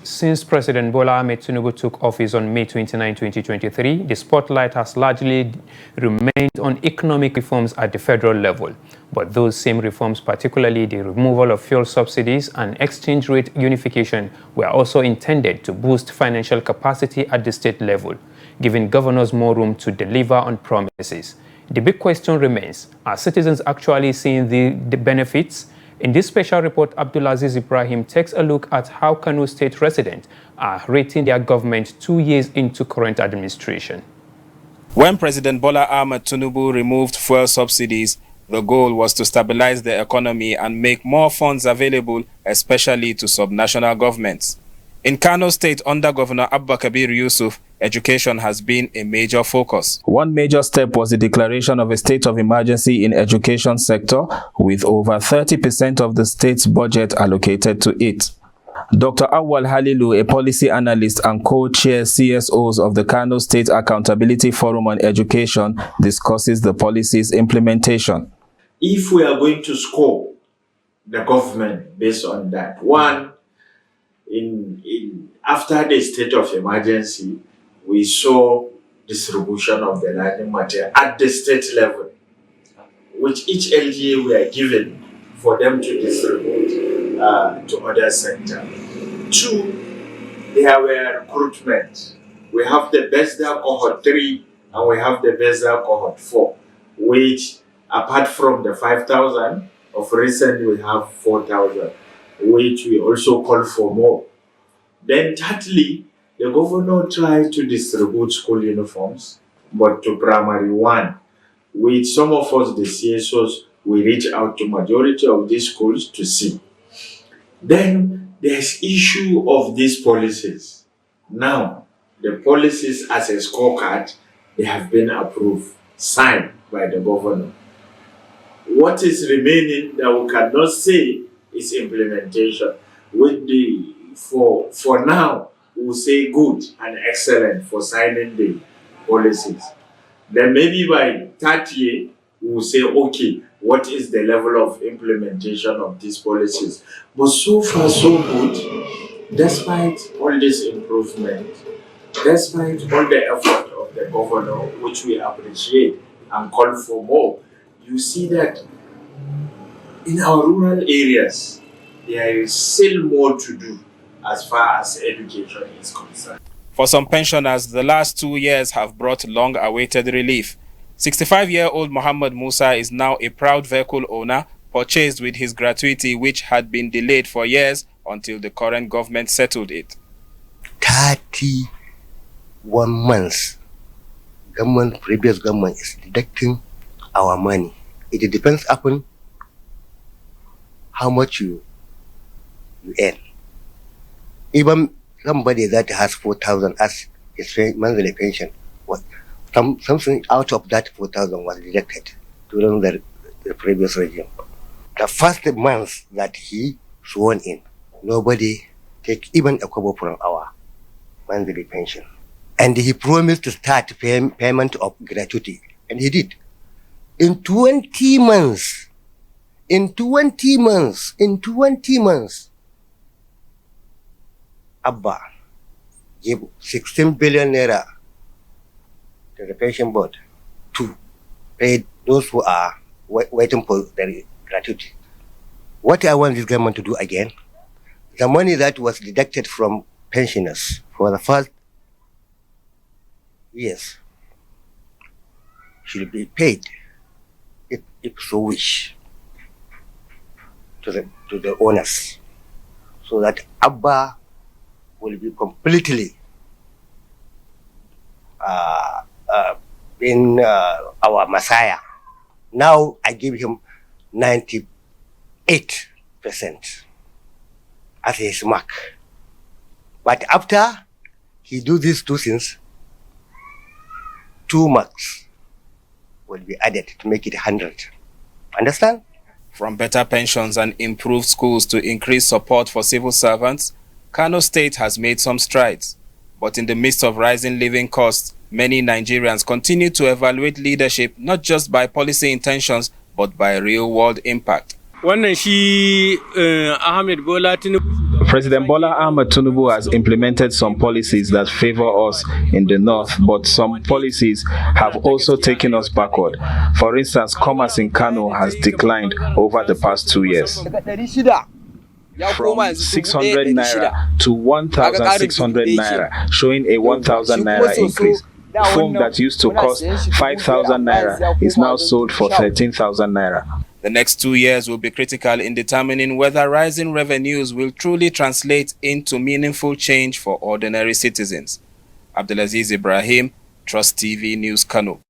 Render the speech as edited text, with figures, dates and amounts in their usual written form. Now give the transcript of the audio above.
Since President Bola Ahmed Tinubu took office on May 29, 2023, the spotlight has largely remained on economic reforms at the federal level. But those same reforms, particularly the removal of fuel subsidies and exchange rate unification, were also intended to boost financial capacity at the state level, giving governors more room to deliver on promises. The big question remains, are citizens actually seeing the benefits? In this special report, Abdulaziz Ibrahim takes a look at how Kano state residents are rating their government 2 years into current administration. When President Bola Ahmed Tinubu removed fuel subsidies, the goal was to stabilize the economy and make more funds available, especially to subnational governments. In Kano State, under Governor Abba Kabir Yusuf, education has been a major focus. One major step was the declaration of a state of emergency in education sector, with over 30% of the state's budget allocated to it. Dr. Awal Halilu, a policy analyst and co-chair CSOs of the Kano State Accountability Forum on Education, discusses the policy's implementation. If we are going to score the government based on that, one, after the state of emergency, we saw distribution of the learning material at the state level, which each LGA were given for them to distribute to other sectors. Two, there were recruitment. We have the BESDA cohort 3 and we have the BESDA cohort 4, which apart from the 5,000, of recent we have 4,000, which we also call for more. Then thirdly, the governor tried to distribute school uniforms, but to primary 1, which some of us, the CSOs, we reach out to majority of these schools to see. Then there's issue of these policies. Now, the policies as a scorecard, they have been approved, signed by the governor. What is remaining that we cannot say is implementation. With the for now, we'll say good and excellent for signing the policies. Then maybe by that year, we'll say, okay, what is the level of implementation of these policies? But so far, so good, despite all this improvement, despite all the effort of the governor, which we appreciate and call for more, you see that in our rural areas, there is still more to do as far as education is concerned. For some pensioners, the last 2 years have brought long-awaited relief. 65-year-old Muhammad Musa is now a proud vehicle owner, purchased with his gratuity, which had been delayed for years until the current government settled it. 31 months, previous government is deducting our money. It depends upon how much you earn. Even somebody that has 4,000 as his monthly pension, something out of that 4,000 was deducted during the previous regime. The first month that he sworn in, nobody take even a kobo from our monthly pension. And he promised to start payment of gratuity, and he did. In 20 months, Abba gave 16 billion naira to the pension board to pay those who are waiting for their gratuity. What I want this government to do again, the money that was deducted from pensioners for the first years should be paid, if so wish, to the owners, so that Abba will be completely being our Messiah. Now I give him 98% as his mark. But after he do these two things, 2 marks will be added to make it 100. Understand? From better pensions and improved schools to increased support for civil servants, Kano State has made some strides. But in the midst of rising living costs, many Nigerians continue to evaluate leadership not just by policy intentions, but by real-world impact. Wannan shi Ahmed Bola Tinubu President Bola Ahmed Tinubu has implemented some policies that favor us in the north, but some policies have also taken us backward. For instance, commerce in Kano has declined over the past 2 years. From 600 naira to 1,600 naira, showing a 1,000 naira increase. Foam that used to cost 5,000 naira is now sold for 13,000 naira. The next 2 years will be critical in determining whether rising revenues will truly translate into meaningful change for ordinary citizens. Abdulaziz Ibrahim, Trust TV News, Kano.